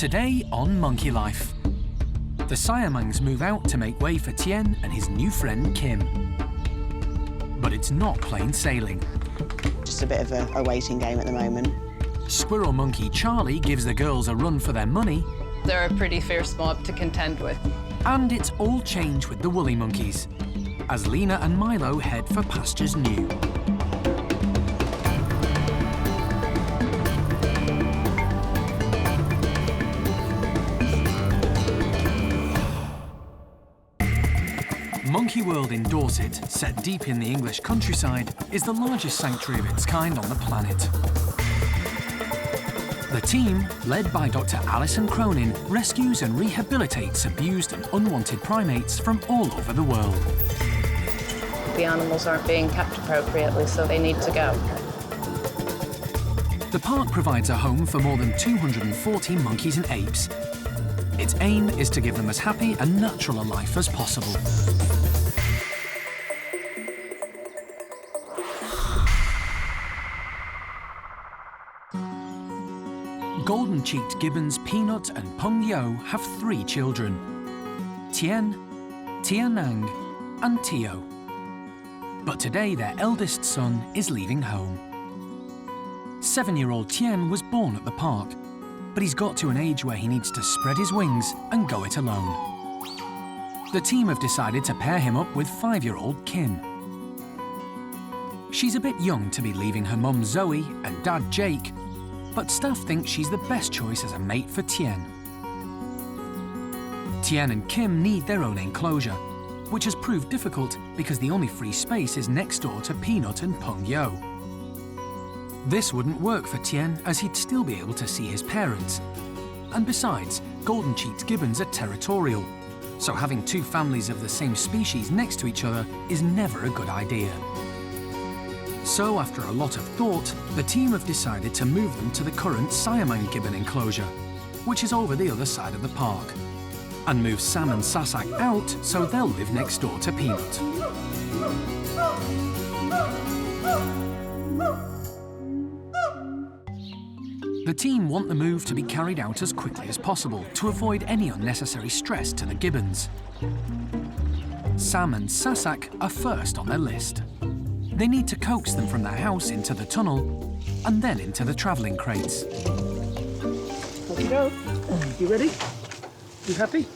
Today on Monkey Life, the Siamangs move out to make way for Tien and his new friend Kim. But it's not plain sailing. Just a bit of a waiting game at the moment. Squirrel monkey Charlie gives the girls a run for their money. They're a pretty fierce mob to contend with. And it's all change with the woolly monkeys, as Lena and Milo head for pastures new. Monkey World in Dorset, set deep in the English countryside, is the largest sanctuary of its kind on the planet. The team, led by Dr. Alison Cronin, rescues and rehabilitates abused and unwanted primates from all over the world. The animals aren't being kept appropriately, so they need to go. The park provides a home for more than 240 monkeys and apes. Its aim is to give them as happy and natural a life as possible. Golden-cheeked gibbons Peanut and Peng Yo have 3 children: Tien, Tianang and Tio. But today their eldest son is leaving home. 7-year-old Tien was born at the park, but he's got to an age where he needs to spread his wings and go it alone. The team have decided to pair him up with 5-year-old Kim. She's a bit young to be leaving her mum Zoe and dad Jake, but staff think she's the best choice as a mate for Tien. Tien and Kim need their own enclosure, which has proved difficult because the only free space is next door to Peanut and Peng Yo. This wouldn't work for Tien, as he'd still be able to see his parents. And besides, golden-cheeked gibbons are territorial, so having 2 families of the same species next to each other is never a good idea. So, after a lot of thought, the team have decided to move them to the current Siamang gibbon enclosure, which is over the other side of the park, and move Sam and Sasak out so they'll live next door to Peanut. The team want the move to be carried out as quickly as possible to avoid any unnecessary stress to the gibbons. Sam and Sasak are first on their list. They need to coax them from their house into the tunnel and then into the travelling crates. Off you go. You ready? You happy?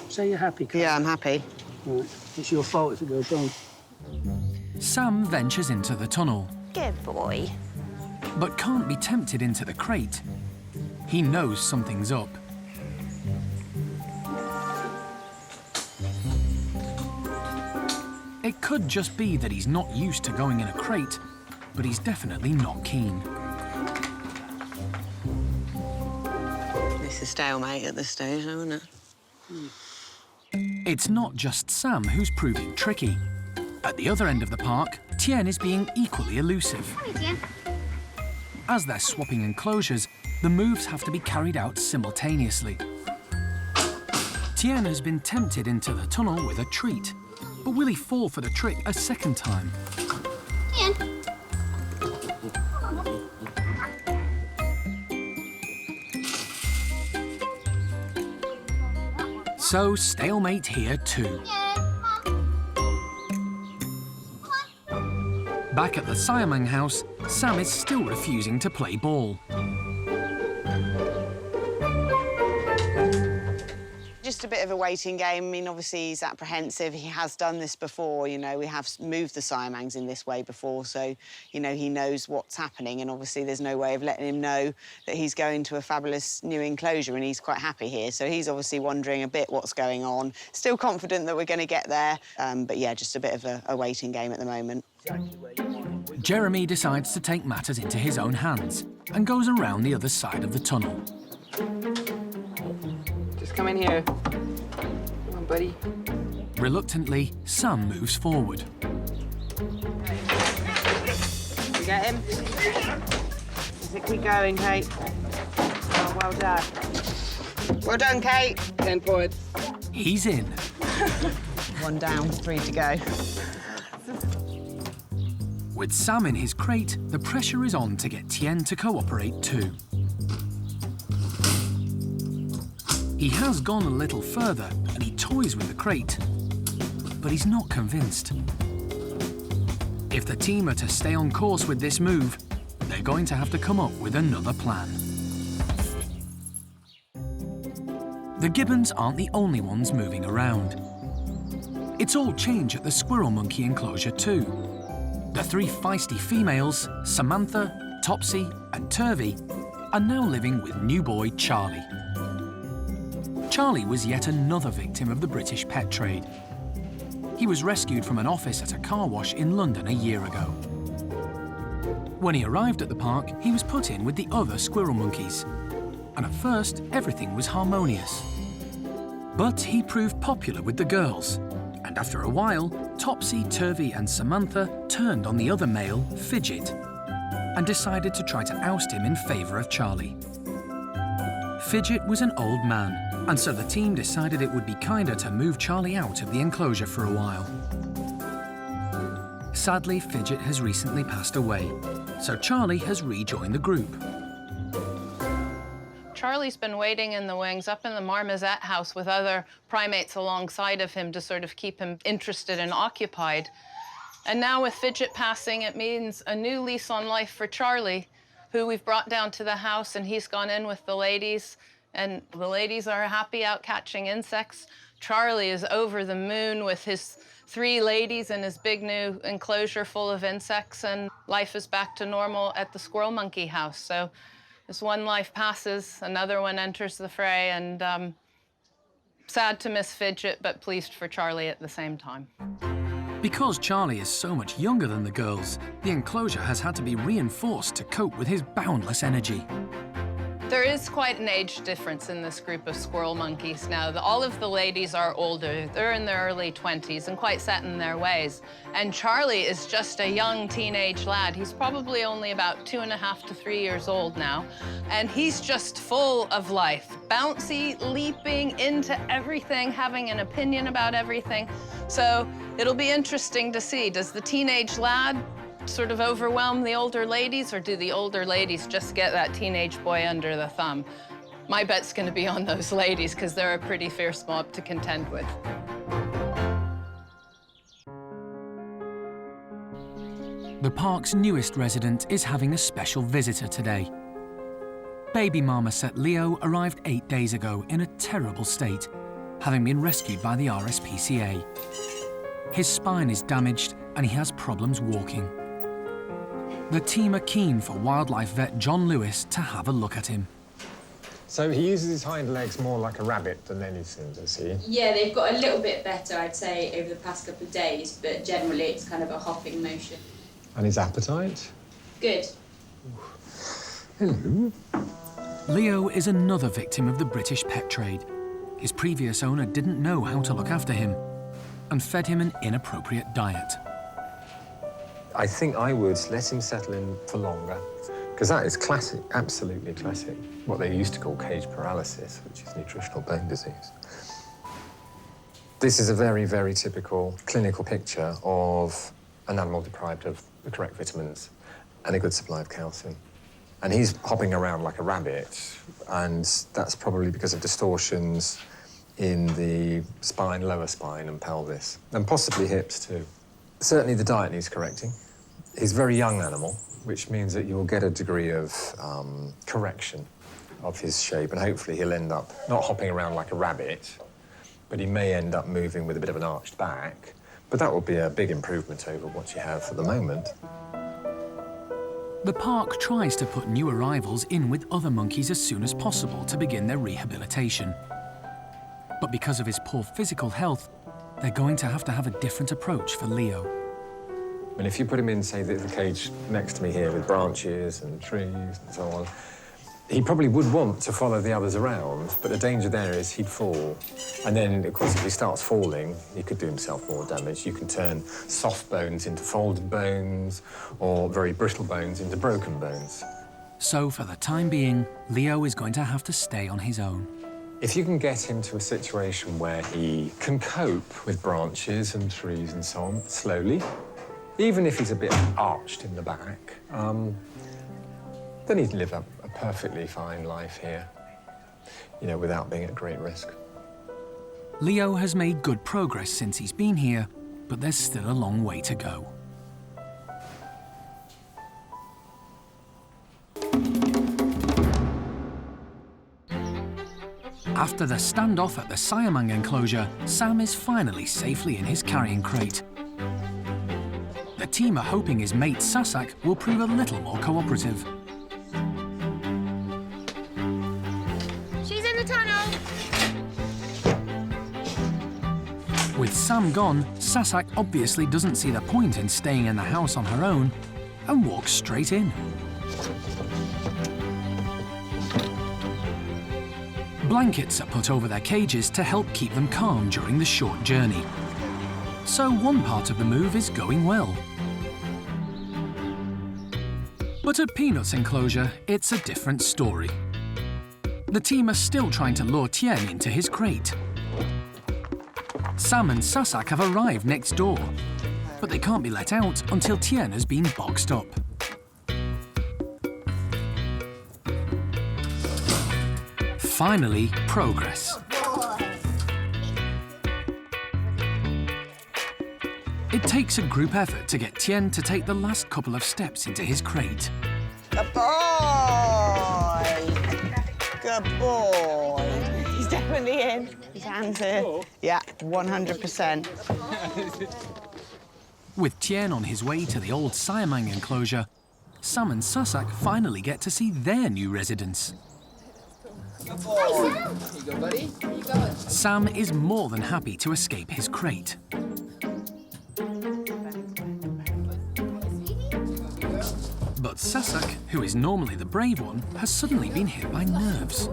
Say you're happy, Carl. Yeah, I'm happy. Right. It's your fault if it goes wrong. Sam ventures into the tunnel. Good boy. But can't be tempted into the crate. He knows something's up. It could just be that he's not used to going in a crate, but he's definitely not keen. It's a stalemate at this stage, isn't it? It's not just Sam who's proving tricky. At the other end of the park, Tien is being equally elusive. Hi, Tien. As they're swapping enclosures, the moves have to be carried out simultaneously. Tien has been tempted into the tunnel with a treat, but will he fall for the trick a second time? Tien. So, stalemate here too. Back at the Siamang house, Sam is still refusing to play ball. Just a bit of a waiting game. I mean, obviously he's apprehensive. He has done this before, you know. We have moved the Siamangs in this way before, so, you know, he knows what's happening, and obviously there's no way of letting him know that he's going to a fabulous new enclosure, and he's quite happy here. So he's obviously wondering a bit what's going on. Still confident that we're going to get there, but yeah, just a bit of a waiting game at the moment. Jeremy decides to take matters into his own hands and goes around the other side of the tunnel. Just come in here. Come on, buddy. Reluctantly, Sam moves forward. You got him? Does it keep going, Kate? Oh, well done. Well done, Kate. 10 points. He's in. 1 down, 3 to go. With Sam in his crate, the pressure is on to get Tien to cooperate too. He has gone a little further and he toys with the crate, but he's not convinced. If the team are to stay on course with this move, they're going to have to come up with another plan. The gibbons aren't the only ones moving around. It's all change at the squirrel monkey enclosure too. The three feisty females, Samantha, Topsy and Turvy, are now living with new boy Charlie. Charlie was yet another victim of the British pet trade. He was rescued from an office at a car wash in London a year ago. When he arrived at the park, he was put in with the other squirrel monkeys. And at first, everything was harmonious. But he proved popular with the girls. And after a while, Topsy, Turvy and Samantha turned on the other male, Fidget, and decided to try to oust him in favour of Charlie. Fidget was an old man, and so the team decided it would be kinder to move Charlie out of the enclosure for a while. Sadly, Fidget has recently passed away, so Charlie has rejoined the group. Charlie's been waiting in the wings up in the marmoset house with other primates alongside of him to sort of keep him interested and occupied. And now with Fidget passing, it means a new lease on life for Charlie, who we've brought down to the house, and he's gone in with the ladies, and the ladies are happy out catching insects. Charlie is over the moon with his 3 ladies and his big new enclosure full of insects, and life is back to normal at the squirrel monkey house. So as one life passes, another one enters the fray, and sad to miss Fidget, but pleased for Charlie at the same time. Because Charlie is so much younger than the girls, the enclosure has had to be reinforced to cope with his boundless energy. There is quite an age difference in this group of squirrel monkeys now. All of the ladies are older. They're in their early 20s and quite set in their ways. And Charlie is just a young teenage lad. He's probably only about 2.5 to 3 years old now. And he's just full of life, bouncy, leaping into everything, having an opinion about everything. So it'll be interesting to see, does the teenage lad sort of overwhelm the older ladies, or do the older ladies just get that teenage boy under the thumb? My bet's going to be on those ladies, because they're a pretty fierce mob to contend with. The park's newest resident is having a special visitor today. Baby marmoset Leo arrived 8 days ago in a terrible state, having been rescued by the RSPCA. His spine is damaged and he has problems walking. The team are keen for wildlife vet John Lewis to have a look at him. So he uses his hind legs more like a rabbit than anything, does he? Yeah, they've got a little bit better, I'd say, over the past couple of days, but generally it's kind of a hopping motion. And his appetite? Good. Hello. Leo is another victim of the British pet trade. His previous owner didn't know how to look after him and fed him an inappropriate diet. I think I would let him settle in for longer, because that is classic, absolutely classic, what they used to call cage paralysis, which is nutritional bone disease. This is a very, very typical clinical picture of an animal deprived of the correct vitamins and a good supply of calcium. And he's hopping around like a rabbit, and that's probably because of distortions in the spine, lower spine and pelvis, and possibly hips too. Certainly the diet needs correcting. He's a very young animal, which means that you'll get a degree of correction of his shape, and hopefully he'll end up not hopping around like a rabbit, but he may end up moving with a bit of an arched back. But that will be a big improvement over what you have at the moment. The park tries to put new arrivals in with other monkeys as soon as possible to begin their rehabilitation. But because of his poor physical health, they're going to have a different approach for Leo. And if you put him in, say, the cage next to me here with branches and trees and so on, he probably would want to follow the others around, but the danger there is he'd fall. And then, of course, if he starts falling, he could do himself more damage. You can turn soft bones into folded bones, or very brittle bones into broken bones. So, for the time being, Leo is going to have to stay on his own. If you can get him to a situation where he can cope with branches and trees and so on, slowly, even if he's a bit arched in the back, then he'd live a perfectly fine life here. you know, without being at great risk. Leo has made good progress since he's been here, but there's still a long way to go. After the standoff at the siamang enclosure, Sam is finally safely in his carrying crate. The team are hoping his mate Sasak will prove a little more cooperative. She's in the tunnel. With Sam gone, Sasak obviously doesn't see the point in staying in the house on her own and walks straight in. Blankets are put over their cages to help keep them calm during the short journey. So one part of the move is going well. But at Peanut's enclosure, it's a different story. The team are still trying to lure Tien into his crate. Sam and Sasak have arrived next door, but they can't be let out until Tien has been boxed up. Finally, progress. It takes a group effort to get Tien to take the last couple of steps into his crate. Good boy! Good boy! He's definitely in. His hands here. Yeah, 100%. With Tien on his way to the old siamang enclosure, Sam and Sasak finally get to see their new residence. Good boy. Here you go, buddy. Where you going? Sam is more than happy to escape his crate. But Sasak, who is normally the brave one, has suddenly been hit by nerves.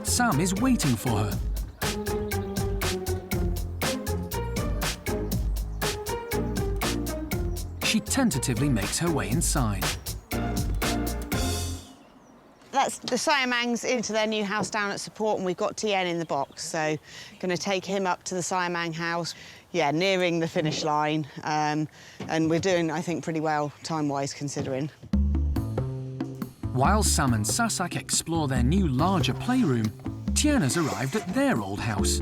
Sam is waiting for her. She tentatively makes her way inside. That's the siamangs into their new house down at Support, and we've got Tien in the box, so going to take him up to the siamang house. Yeah, nearing the finish line, and we're doing, I think, pretty well time-wise considering. While Sam and Sasak explore their new, larger playroom, Tien has arrived at their old house,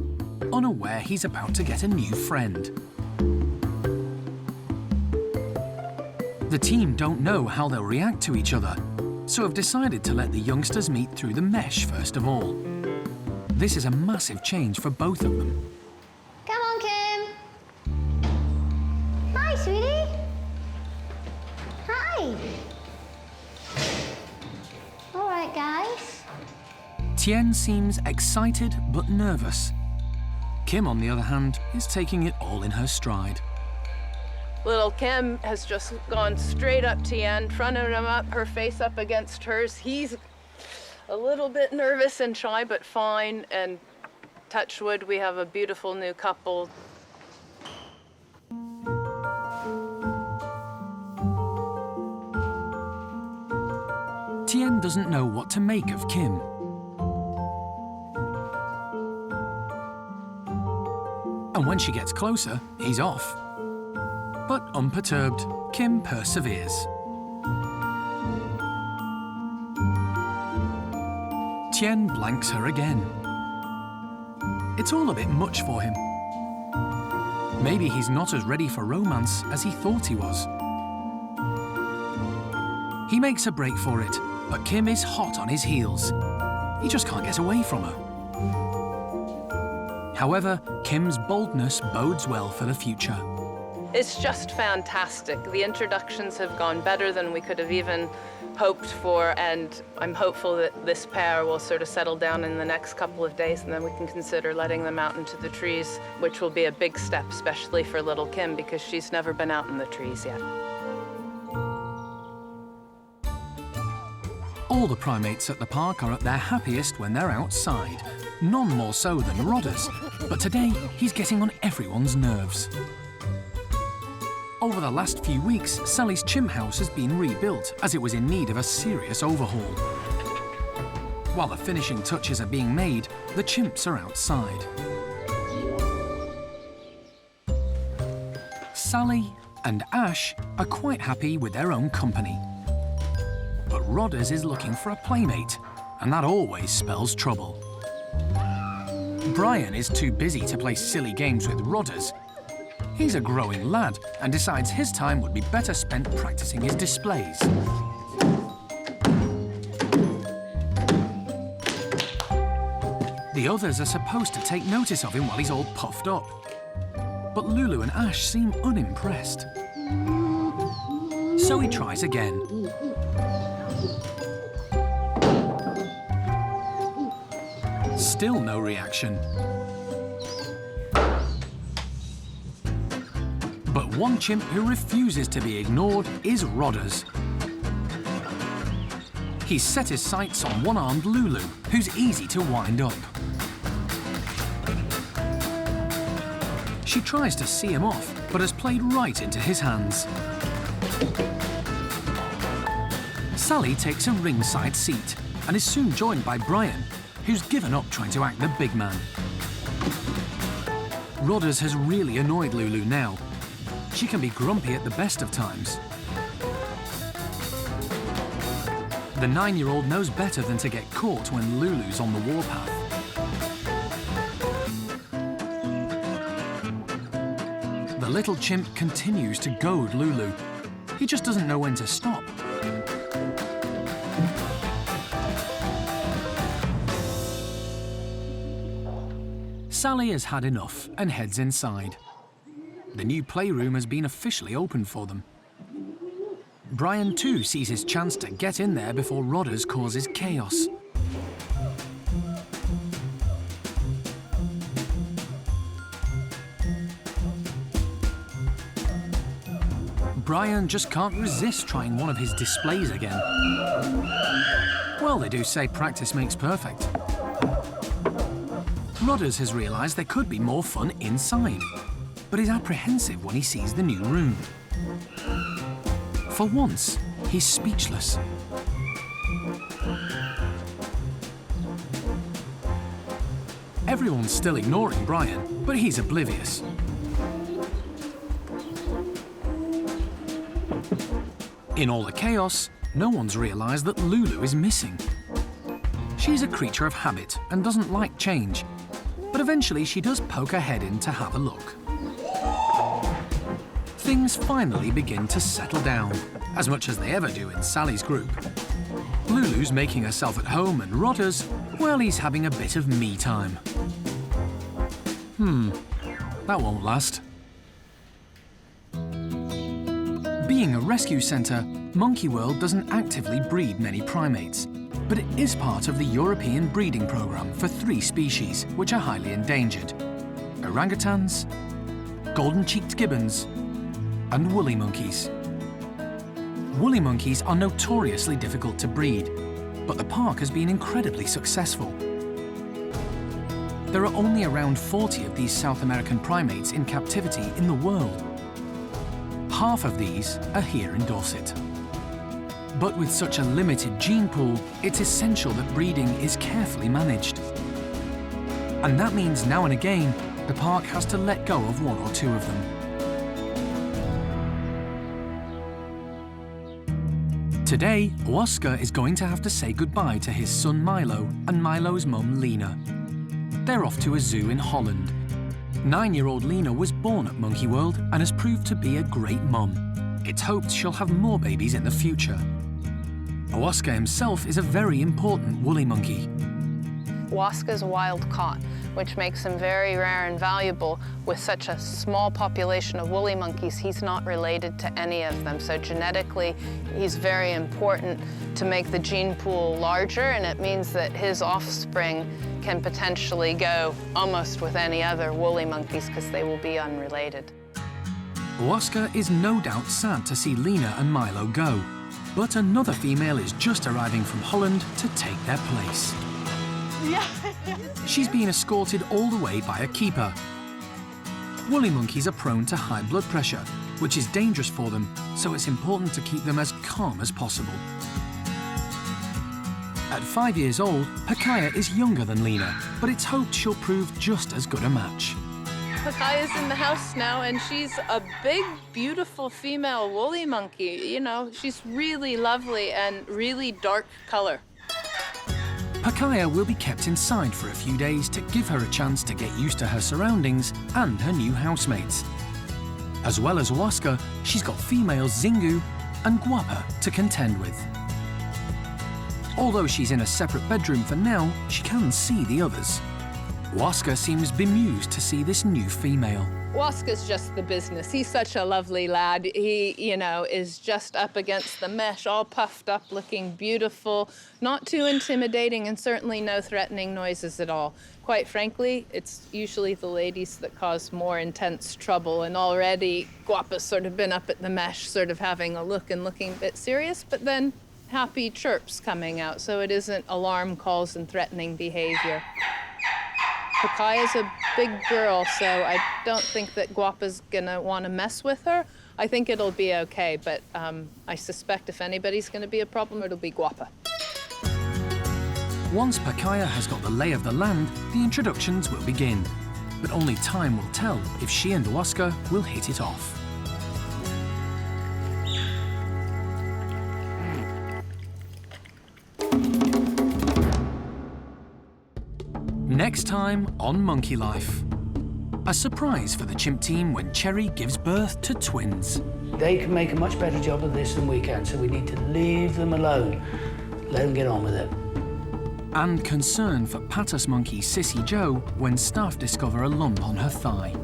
unaware he's about to get a new friend. The team don't know how they'll react to each other, so have decided to let the youngsters meet through the mesh first of all. This is a massive change for both of them. Come on, Kim. Hi, sweetie. Hi. All right, guys. Tien seems excited but nervous. Kim, on the other hand, is taking it all in her stride. Little Kim has just gone straight up to Tien, fronted him up, her face up against hers. He's a little bit nervous and shy, but fine. And touch wood, we have a beautiful new couple. Tien doesn't know what to make of Kim. And when she gets closer, he's off. But unperturbed, Kim perseveres. Tien blanks her again. It's all a bit much for him. Maybe he's not as ready for romance as he thought he was. He makes a break for it, but Kim is hot on his heels. He just can't get away from her. However, Kim's boldness bodes well for the future. It's just fantastic. The introductions have gone better than we could have even hoped for, and I'm hopeful that this pair will sort of settle down in the next couple of days, and then we can consider letting them out into the trees, which will be a big step, especially for little Kim, because she's never been out in the trees yet. All the primates at the park are at their happiest when they're outside. None more so than Rodders, but today he's getting on everyone's nerves. Over the last few weeks, Sally's chimp house has been rebuilt as it was in need of a serious overhaul. While the finishing touches are being made, the chimps are outside. Sally and Ash are quite happy with their own company. But Rodders is looking for a playmate, and that always spells trouble. Brian is too busy to play silly games with Rodders. He's a growing lad and decides his time would be better spent practicing his displays. The others are supposed to take notice of him while he's all puffed up. But Lulu and Ash seem unimpressed. So he tries again. Still no reaction. But one chimp who refuses to be ignored is Rodders. He's set his sights on one-armed Lulu, who's easy to wind up. She tries to see him off, but has played right into his hands. Sally takes a ringside seat and is soon joined by Brian, who's given up trying to act the big man. Rodders has really annoyed Lulu now. She can be grumpy at the best of times. The 9-year-old knows better than to get caught when Lulu's on the warpath. The little chimp continues to goad Lulu. He just doesn't know when to stop. Sally has had enough and heads inside. The new playroom has been officially opened for them. Brian too sees his chance to get in there before Rodders causes chaos. Brian just can't resist trying one of his displays again. Well, they do say practice makes perfect. Rodders has realised there could be more fun inside, but is apprehensive when he sees the new room. For once, he's speechless. Everyone's still ignoring Brian, but he's oblivious. In all the chaos, no one's realised that Lulu is missing. She's a creature of habit and doesn't like change, but eventually she does poke her head in to have a look. Things finally begin to settle down, as much as they ever do in Sally's group. Lulu's making herself at home and Rodders, well, he's having a bit of me time. That won't last. Being a rescue centre, Monkey World doesn't actively breed many primates, but it is part of the European breeding programme for 3 species which are highly endangered: orangutans, golden-cheeked gibbons, and woolly monkeys. Woolly monkeys are notoriously difficult to breed, but the park has been incredibly successful. There are only around 40 of these South American primates in captivity in the world. Half of these are here in Dorset. But with such a limited gene pool, it's essential that breeding is carefully managed. And that means now and again, the park has to let go of 1 or 2 of them. Today, Oaska is going to have to say goodbye to his son Milo and Milo's mum Lena. They're off to a zoo in Holland. 9-year-old Lena was born at Monkey World and has proved to be a great mum. It's hoped she'll have more babies in the future. Oaska himself is a very important woolly monkey. Oaska's wild caught, which makes him very rare and valuable. With such a small population of woolly monkeys, he's not related to any of them. So genetically, he's very important to make the gene pool larger, and it means that his offspring can potentially go almost with any other woolly monkeys because they will be unrelated. Oaska is no doubt sad to see Lena and Milo go, but another female is just arriving from Holland to take their place. Yeah. She's been escorted all the way by a keeper. Woolly monkeys are prone to high blood pressure, which is dangerous for them, so it's important to keep them as calm as possible. At 5 years old, Pacaja is younger than Lena, but it's hoped she'll prove just as good a match. Pacaja's in the house now, and she's a big, beautiful female woolly monkey. You know, she's really lovely and really dark color. Pacaja will be kept inside for a few days to give her a chance to get used to her surroundings and her new housemates. As well as Oaska, she's got females Zingu and Guapa to contend with. Although she's in a separate bedroom for now, she can see the others. Oaska seems bemused to see this new female. Oaska's just the business. He's such a lovely lad. He, you know, is just up against the mesh, all puffed up, looking beautiful, not too intimidating, and certainly no threatening noises at all. Quite frankly, it's usually the ladies that cause more intense trouble, and already Guapa's sort of been up at the mesh, sort of having a look and looking a bit serious, but then happy chirps coming out, so it isn't alarm calls and threatening behavior. Pacaja's a big girl, so I don't think that Guapa's gonna want to mess with her. I think it'll be okay, but I suspect if anybody's gonna be a problem, it'll be Guapa. Once Pacaja has got the lay of the land, the introductions will begin. But only time will tell if she and Oaska will hit it off. Next time on Monkey Life. A surprise for the chimp team when Cherry gives birth to twins. They can make a much better job of this than we can, so we need to leave them alone. Let them get on with it. And concern for Patas monkey Sissy Joe when staff discover a lump on her thigh.